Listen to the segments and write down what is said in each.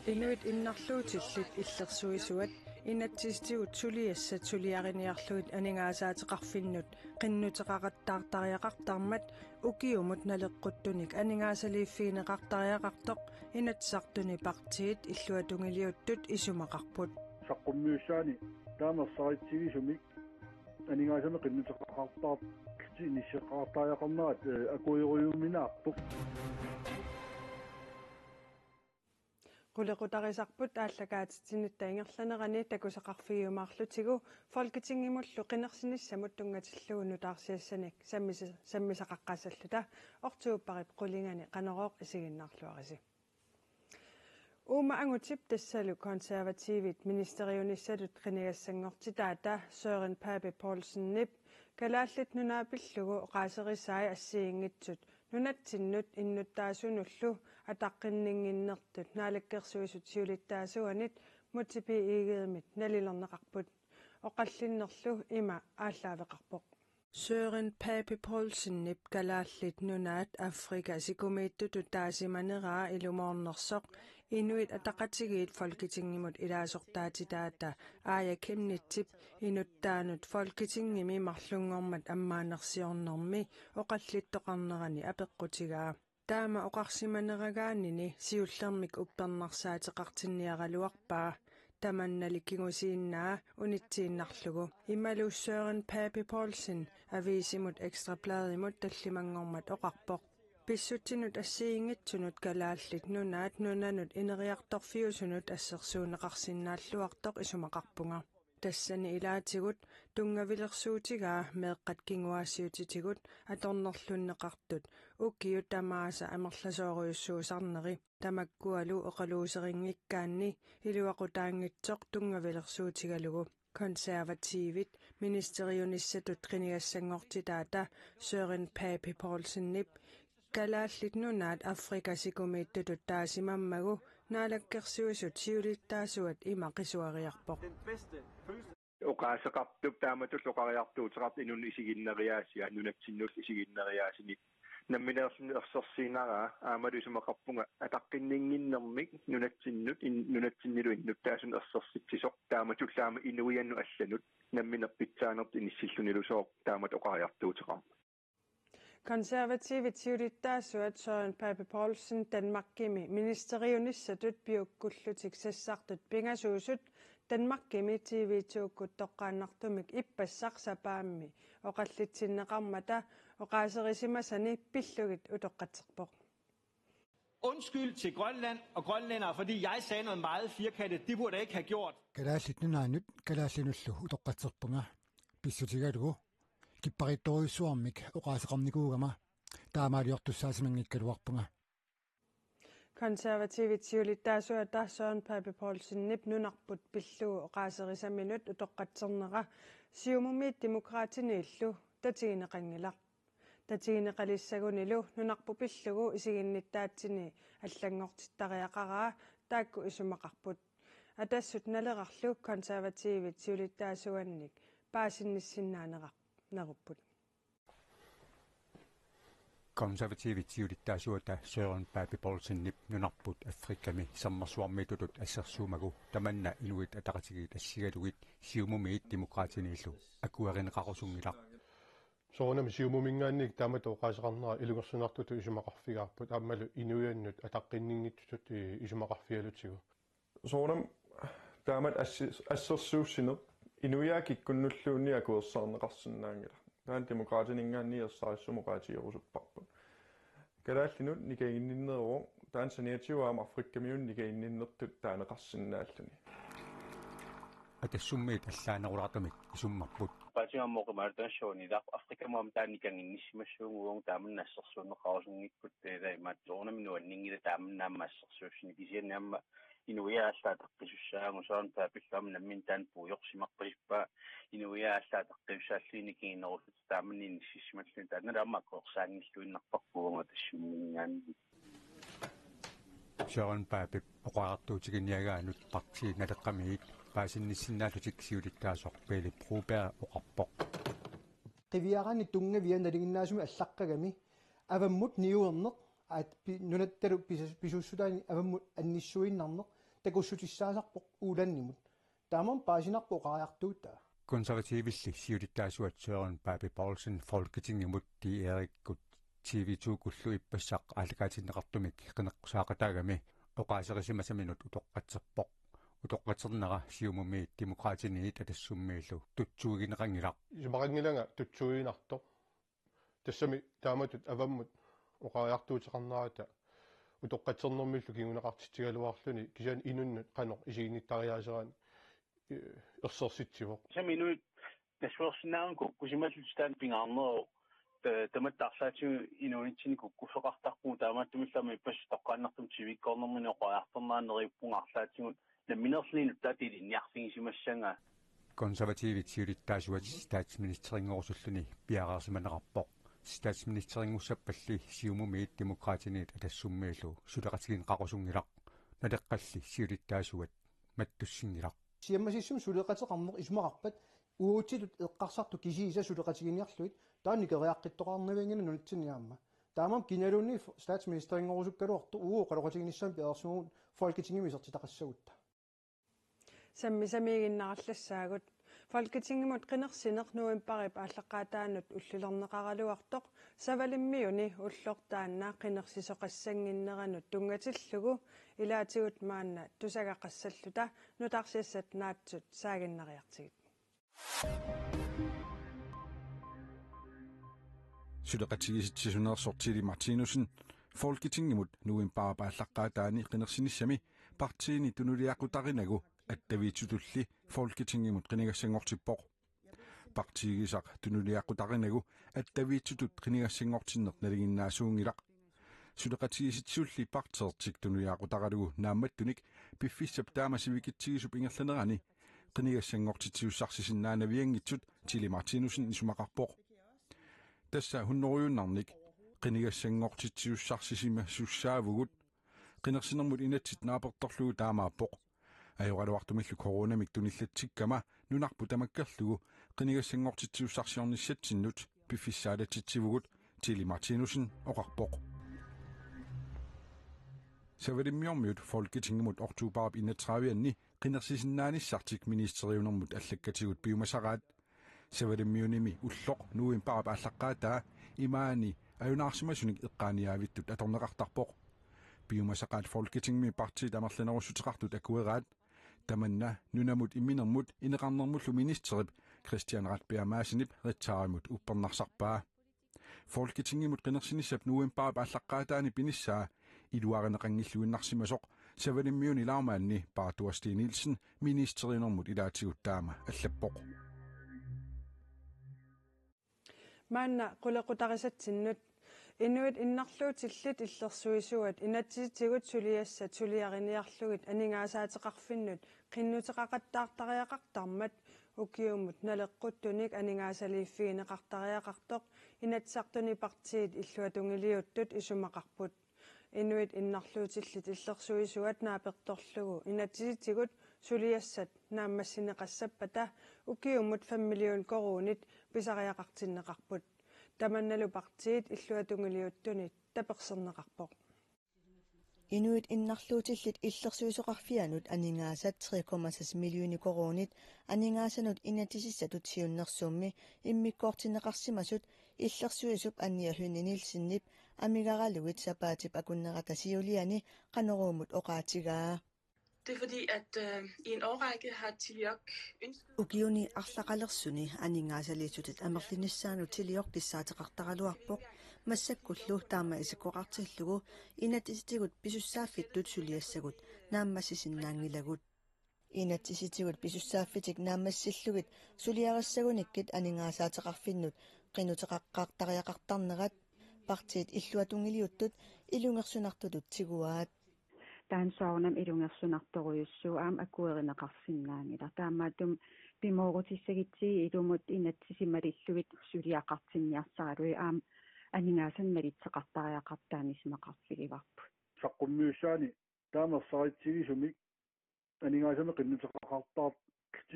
Inuit innarluutillit illersuisuat inatsistigut suliassa suliariniarluit aningaasaateqarfinnut qinnuteqaqattaartariaqartarmat ukiumut naleqquttunik aningaasaliiffiineqartariaqartoq inatsartuni partiit illuatungiliuttut isumaqarput saqqummiussaani taamersarittigisumik aningaasame qinnuteqaqartaar kitiinisseqartariaqarnaat akuirujuminaarpuq Qullequtarisarput aallakaatitinnutta ingerlanerani takusaqarfiumaarlutigu folketingimullu qinersinissamut tungatillugu taarsiassanik sammisaqaqqasalluta ortuupparip qulingani qanerooq isiginnaarluarisi Uuma angutip tassalu konservatiivit ministeriunissalut qinigassangortitaata Søren Pape Poulsen nip kalaallit nunaapillugu qaaserisaai assiingitsut nunattinnut innuttaasunullu ataqqinninginnertut naalakkersuisut siulittaasuanit mutipi iigeemit nalilerneqarput oqallinnerlu ima aallaaveqarpoq Søren Pape Poulsen nip kalaallit nunaat Afrika sikumiittutut taasimaneraa ilumornersoq inuit ataqatigiit folketingimut ilaasortaatitaata aaya kimnittip inuttaanut folketingimi marlungormat ammaanersiornermi oqallittoqarnerani apeqqutigaa taama oqarsimaneragaanini siullermik uppernarsaatiqartinniaraluarpaa tamannalikingusiinnaa unitsiinnarlugu immalu Søren Pape Poulsen aviisimut ekstrabladimut tallimangormat oqarpoq pissutsinut assiingitsunut kalaallit nunaat nunanut ineriartorfiusunut assersuuneqarsinnaalluartoq isumaqarpunga tassani ilaatigut tungavilersuutigaa meeqqat kinguaassiutitigut atornerlunneqartut ukiut tamaasa amerlasooriussuusarneri tamakkualu oqaluuserinngikkaanni iluaqutaangitsoq tungavilersuutigalugu konservatiivit ministeriunissatut qinigassangortitaata Søren Pape Poulsen nip kalaallit nunaat Afrika sikumiittutut taasimammagu naalakkersuisut siulittaasuat imaqisuariarpoq oqaasaqartup taamatulloqariartuuteqart inun isiginneriaasia nunatsinnull isiginneriaasini nammineersunni ersersiinaraa aamalu isumaqarpunga ataqqinninginnermik nunatsinnilu innuttaasun ersersitsisoq taamatullaama inuiannu allanut namminerpitsaanerт inissillunilusooq taamat oqariartuuteqarma Konservatiivit siulittaasuat Søren Pape Poulsen Danmarkimi ministeriunissatut piukkullutik sassartut pingasuusut Danmarkimi TV-tuukkut toqqaannartumik ippassarsapaammi oqallitsinneqarmata oqaaserisimasani pillugit utoqqatserpoq Undskyld til Grønland og grønlændere, fordi jeg sagde noget meget firkantet. Det burde jeg ikke have gjort. Kalaallit nunaanut kalaallinullu utoqqatserpunga pissutigalugu kipparittoriussuarmik oqaaseqarnikuugama taamaaliortussaasimanngikkaluarpunga Konservatiivit siulittaasuata Søren Pape Poulsen nip nunarput pillugu oqaaserisaminut utoqqatserneqa siumumiit demokraatiniillu tatigineqangilaq tatigineqalissagunilu nunarpu pillugu isiginnittaatsini allangortittariaqaraa taakku isumaqarput atassut nalerarlu konservatiivit siulittaasuannik paasinnissinnaanерaq narupput konservatiivit siulittaasuata Søren Pape Poulsen nip nunarput Afrikami sammersuarmitutut assersuumagu tamanna inuit ataqatigit assigalugit siumumiit demokraatiniillu akuarineqarusungilaq soornami siumumingaannik taamat oqaasaqarnera ilungersunartutu isumaqarfigaarput aammalu inuiannut ataqqinningittut isumaqarfialutigu soornam taamat assersuussineq inuiaakikkunnulluunni akuersaarneqarsinnaangila taan demokraatiningaanni ersaarissumoqaatigerusupparput kalaallinut nikaiginninneruo taan saniatiuaam afrikkamiun nikaiginninnertut taaneqarsinnaalluni atassummiit allaanerulaqtamik isummarput paatigammoqimaartanassuunilaq afrikamaamtaan nikanginnissimassuunguung taamannaassersuunneqarusungikkut teedaimaat soornaminuanninngila taamannaammaassersuussini kisiannaamma inuiaallaataqqisussaagu Søren Papellaam nammintaan puuyorsimaqpalippa inuiaallaataqqisussaalliinikiinnerullut taamanniinnississimalluun taannalaammaakkoorsaangilluinnarparpuunga tassummingaanni Søren Pape oqaartuutiginniagaanut partii naleqqamiit paasinnissinnaallutiik siulittaasoq Philip Broberg oqarpoq qiviarani tungavian naliginnaasumi allaqqagami аваммут ниуернеq аат нунатталу писуссутаани аваммут аннissуиннарнеq такуссутиссаасарпоq ууланнимут таамам паасинарпо qaariartuuttaa konservatiivilli siulittaasuat Søren Pape Poulsen folketingemut di Erikkut TV2 kullu ippassaq aalakaatinneqartumik qineqqsaaqataagami oqaaserisimasiminut utoqqatserpoq utoqqaternera siumumi demokraatiniit atassummiillu tutsuugineqangilaq Isumaqangilanga tutsuuginartoq тассами тааматут аваммут оқариартуутеқарнерата утоққатсернэрмиллу кигунеқартитсигалуарлүни кисаан инуннут қанеқ исигинниттариаасераани ерсерситсивоқ саминуит нэшвэрсинаан куккусималлутаан пингаарнеру таматтарсаатигу инуитсини куккусоқартарпуу таамааттумиллами иппас тоққааннартум тивиккорнэрмини оқариартернааneриуппунгаарлаатигут наминерслинут таатили инниарсигисимассанга konservatiivit siulittaasuat staatsministeriнгорсуллуни пиараарсиманеқарпоқ статсминистерингуссаппалли сиумумиит демократиниит атассуммииллу сулеқатигин қақусунгилақ налеққалли сиулиттаасуат маттуссингилақ сиаммасиссум сулеқатеқарнеқ исумақарпат уутилут эққарсарту кисииса сулеқатигиниарлуит тааникериаққиттоқарнавингина нунитсиниаама таамам киналуунни статсминистерингорсуккалуарту уу қалоқатигиниссаам пиарсугут folketingimисертитақассагутта саммисамигиннараллассаагут Folketingemut qinерсинеq nuimparip ааллаққаатаанут уллулернеқаралуартоқ савалиммиуни уллортааннаа qinерсисоқассангиннеранут тунгатиллугу илаатигут маанна тусагақассаллута нутарсиассат наатсут саагиннериартигит Sylaqatigisitsisunersortili Martinussen Folketingemut nuimparip ааллаққаатаани qinерсиниссами партиини тунулиақутаринагу аттавиитсутулли Folketingemut qinigassangortippoq partiigisaq tunuliaqqutaqinagu attavиитсутут qinigassangortinneq nalinginnaasuungilaq suleqatigisitsulli parteertik tunuliaqqutaqalugu naammattunik piffissap taamasivikitsigisup ingerlanerani qinigassangortitiussarsisinnaanaviangitsut Tili Martinussen isumaqarpoq tassa hunnoruyunnarnik qinigassangortitiussarsisimma sussaavugut qinersinermut inatsit naapertorlugu taamaappoq ajorluartumillu coronamik tunillattikkama nunarpu tamakkerlugu qinigassangortitiussarsiornissatsinnut piffissaalatitivugut Tili Martinussen oqarpoq Savalimmiormiut Folketingemut oktubarap 31 qinersisinnaanissartik ministeriunermut allakkatigut piumasaraat Savalimmiunimi ulloq nuimparap aallaqqaataa imaani ajunaarsимасуник eqqaaniaavittut atorneqartarpoq piumasaqaat Folketingmi partiit amerlanerussuteqartut akueraat tamanna nunamut imminermut ineqarnermullu ministerip Christian Ratbjerg Madsenip ritaarimut uppernarsarpaa Folketingemut qinersinissap nuimparap aallaqqaataani pinissaa iluarineqangilluinnarsimasoq savalimmiuni laarmaanni Bartua Steen Nielsen ministeriunermut ilaatigut taama allappoq маанна qulaqutarisatsinнут инуит иннарлуутиллит иллерсуисуат инатситигут сулиассат сулиарiniarlugit анингаасаатеқарфиннут qinнутеқақаттаартариақартармат укиумут налеққуттуник анингаасалииффигинеқартариақартоқ инатсартуни партиит иллуатунгилиуттут исумақарпут инуит иннарлуутиллит иллерсуисуат наапертторлугу инатситигут сулиассат нааммассинеқассаппата укиумут 5 миллион коруунит писариақартиннеқарпут таманналу партиит иллуатунгилиуттуни таперсернеқарпоқ Inuit innarluutillit illersuisoqarfianut aningaasat 3,6 millioni koronit aningaassanut inatisissatut siunnersuummi immikkoortinneqarsimasut illersuisup anniarluninilsinnip amigaraluit sapaatip akunnerata siuliani qaneruumut oqaatigaa Det er fordi, at i en årrække har Tiliok ønsket... Ugiuni arlaqalersuni aningaasaliisutit amerlinissaanut Tiliok tissaateqartaraluarpoq массаккуллу таама исикоqartillugu инатиситигут писуссааффиттут сулиассагут нааммассисиннаангилагут инатиситигут писуссааффитик нааммассиллугит сулиарассагуниккит анингаасаатеqarfinнут qinutеqaqqaartariaqartarnerat партиит иллуатунгилиуттут илунгерсунартутут тигуаат таансоорнам илунгерсунарторуйуссуу аам акуеринеqarfinnaangila таамаатум пимоорутиссагитсиги илумут инатсисималиллугит сулиақартинниарсаралуи аам анингаасанналитсеқартариақартаанисмақарфигиварпу саққуммиуссаани таамерсаритсигисумик анингаасами qinнутеқақартаар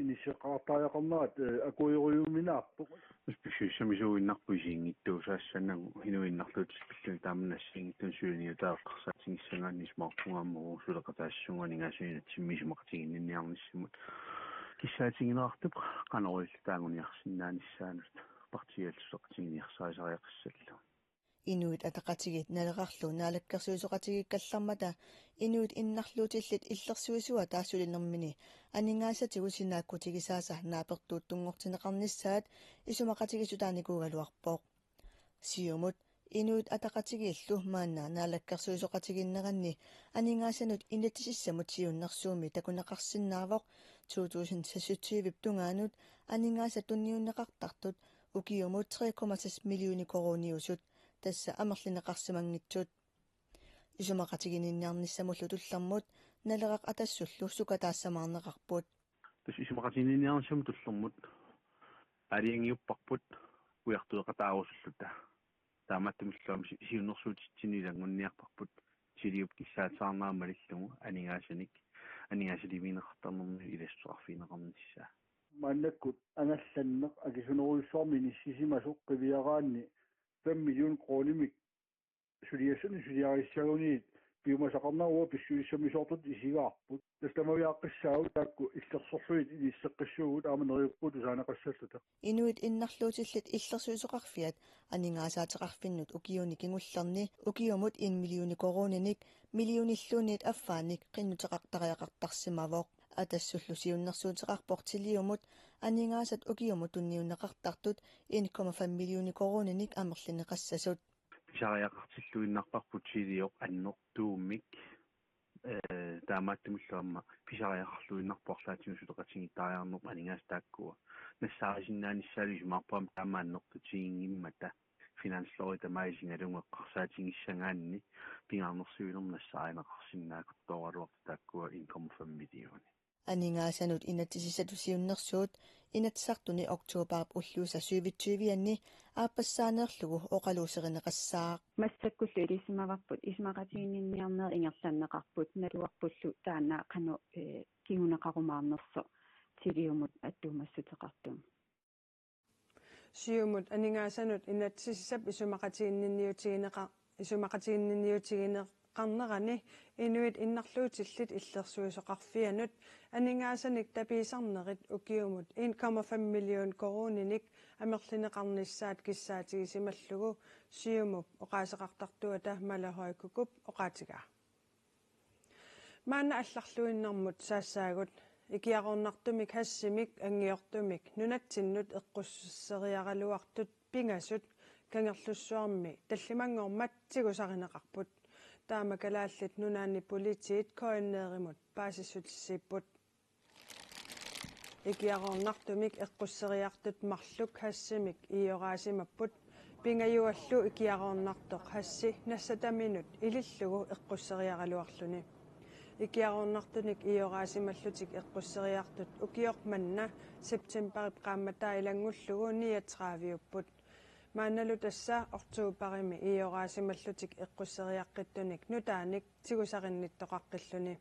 inisiqaartaajaqarnaat akuirujuminaarpoq спешиссамисуиннарпусиингиттуусаассанагу хинуиннарлуутиллу таамнассингиттун сулиниутааққарсаатингиссангааннисмаартунгааммуу сулеқатаассунгуанингасуина тиммисумақатигинниарниссимут киссаатингинеартуп канаруиллутаагуниарсиннааниссаанут партиаллусеқатигиниарсаасариақиссаллу Inuit ataqatigit naleqarlu naalakkersuusoqatigikkallarmata inuit innarluutillит иллерсуисуа таассулинермини анингаасатигу синааkkutigisaasa naapertuuttunngortineqarnissaat isumaqatigисутааникуугалуарпоq siumut inuit ataqatigillu maanna naalakkersuusoqatiginneranni aningaasанут inattisissamut siunnersuumi takunaqarsinnaarvoq 2026 tungaanut aningaasattunniunneqartartut ukiumut 3,6 millioni koroniusut тасса амерлинеқарсимангитсут исумақатигининниарниссамуллу туллэрмут налеқақ атассуллу сукатаассамаарнеқарпут тас исумақатигининниарниссаму туллэрмут алиангиуппарпут уяртуеқатаарусуллута тааматтумиллуам сиуннэрсуутитсинилангунниарпарпут силиуп киссаатсаарнаамалиллугу анингаасаливинеқартарнерми илассуарфинеқарнissaa маннаккут ангалланнеқ акисунеруйссуарми ниссисимасоқ қивиараанни 5 million kronemik suliarissagunit piumasaqarnaruа pissuissamissortut isigaarput tastamaviaqqissaagu taakku illersorluit ilisseqqissuugut aamaneriupput usaanaqassallata inuit innarluutillit illersuisoqarfiat aningaasaateqarfinnut ukiuni kingullerni ukiumut 1 millioni koroninik millionilluunit affaanik qinnuteqartariaqartarsimavoq атассуллу сиуннэрсуутеқарпортилиумут анингаасат укиумут тунниуннеқартартут 1,5 миллиони корониник амерлинеқассасут писариақартиллуиннарпарпут силиоқ аннортууммик таамааттумиллуамма писариақарлуиннарпорлаатиу сулеқатингиттариарнерп анингаас тааккуа нассаарисиннааниссаалису марпаам таамааннертутигингиммата финанслори тамаисингалунгеққарсаатингиссангаанни пингаарнерсуилерм нассааринеқарсиннаакуттооралуарта тааккуа 1,5 миллиони анингаасанут инатсисисату сиуннэрсуут инатсартуни октообарп уллууса 2020-анни ааппассаанеерлугу оқалуусеринеқассаа массаккуллу илисимаварпут исмақатигинниарнер ингерланнеқарпут налуарпуллу таана қану кигунеқарумаарнерсо тилиумут аттуумассутеқартум сиумут анингаасанут инатсисисап исумақатигинниутигинеқарнерани инуит иннарлуутиллит иллерсуисоқарфианут анингаасаник тапиисарнерит укиумут 1,5 миллион корониник амерлинеқарниссаат киссаатигисималлугу сиумуп оқаасеқартартуата малахойкукуп оқаатигаа маана алларлуиннэрмут саассаагут икиарорнартумик хассимик ангиортумик нунатсиннут эққуссериаралуартут пингасут кангерлуссуарми таллимангорматсигусаринеқарпут таама калааллит нунаанни политиит коиннееримут паасиссутиссииппут икиарорнартумик эққуссериартут марлук хассимик иораасимаппут пингаюаллу икиарорнартоқ хасси нассатаминут илиллугу эққуссериаралуарлуни икиарорнартуник иораасималлутик эққуссериартут укиорманна септемберип qaammataa илангуллугу 39 мааналу тасса ортуупарими иораасималлутик эққуссериаққиттуник нутааник тигусаринниттоқаққиллуни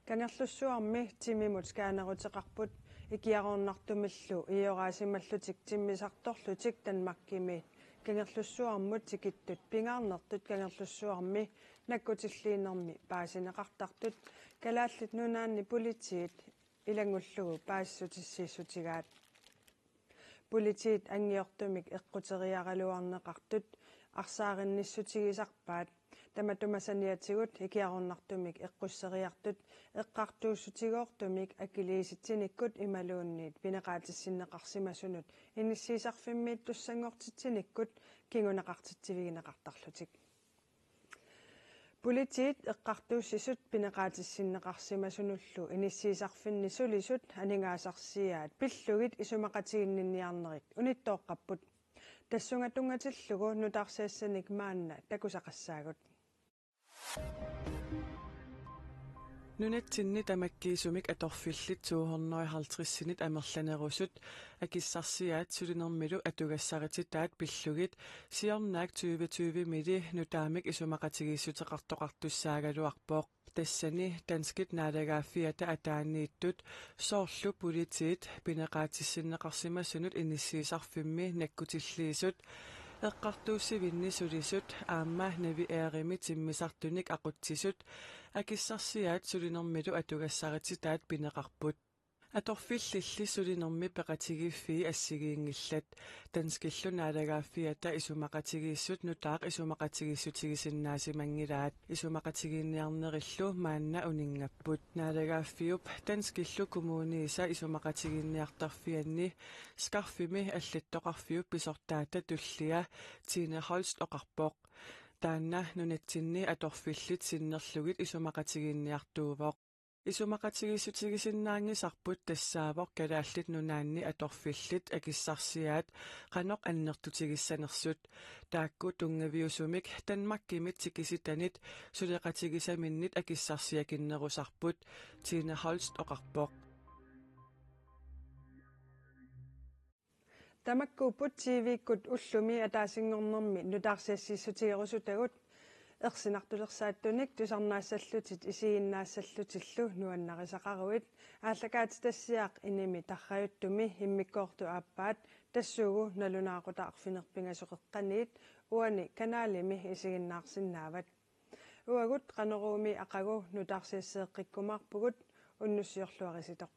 кангерлуссуарми тимимут скаанерутеқарпут икиарорнартумиллу иораасималлутик тиммисарторлутик танмаккимиит кангерлуссуармут тикиттут пингаарнертут кангерлуссуарми наккутиллиинерми паасинеқартартут калааллит нунаанни политиит илангуллугу паассутиссииссутигаат политиит ангиортумик эққутериаралуарнеқартут арсааринниссутигисарпаат таматумасаниатигут икиарорнартумик эққуссериартут эққартууссутигоортумик акилииситсиниккут ималуунниит пинеқаатиссиннеқарсимасунут иниссиисарфиммиит туссангортитсиниккут кингунеқартитсивигинеқартарлутик политиит эққартууссисут пинеқаатиссиннеқарсимасунуллу иниссиисарфинни сулисут анингаасарсиаат пиллугит исумақатигиннинниарнерит униттооққаппут тассунгатунгатиллугу нутаарсаассаник маанна такусақассаагут нунатсинни тамаккиисумик аторфиллит 250-синит амерланерусут акиссарсиаат сулинермилу атугассарититаат пиллугит сиорнаак 2020 мили нутаамик исумақатигииссутеқартоқартуссаагалуарпоқ тассани танскит наалагааффиата атаанииттут соорлу политиит пинеқаатиссиннеқарсимасунут иниссиисарфимми наккутиллиисут эққартууссивинни сулисут аама нави аарими тиммисартуник ақутсисут акиссарсиаат сулинермилу атугассарититаат пинеқарпут аторфиллилли сулинерми пеқатигиффии ассигиингиллат танскиллу наалагааффиата исумақатигииссут нутаақ исумақатигиссутигисиннаасимангилаат исумақатигиинниарнериллу маанна унингаппут наалагааффиуп танскиллу коммунииса исумақатигиинниартарфианни скарфими аллаттоқарфиуп писортаата туллиа Тина Холст оқарпоқ таанна нунатсинни аторфиллит синнерлугит исумақатигиинниартуувоқ исумақатигиссутигисиннаангисарпут тассаавоқ калааллит нунаанни аторфиллит акиссарсиаат қаноқ аннертутигиссанерсут таакку тунгавиусумик танмаккимит тикиситанит сулеқатигисаминнит акиссарсиакиннерусарпут Тина Холст оқарпоқ тамаккууппут тивиккут уллуми атаасингорнэрми нутаарсиассииссутигерусутагут ерсинартулерсааттуник тусарнаассаллутит исигиннаассаллутиллу нуаннарисақаруит ааллакаати тассиаақ иними тарраюттуми иммиккоорту ааппаат тассуугу налунаақутаарфинерпингасоқеққаниит уани канаалими исигиннаарсинаават уагут қанеруumi ақагу нутаарсиассеэққиккумаарпугут уннуссиорлуариситоқ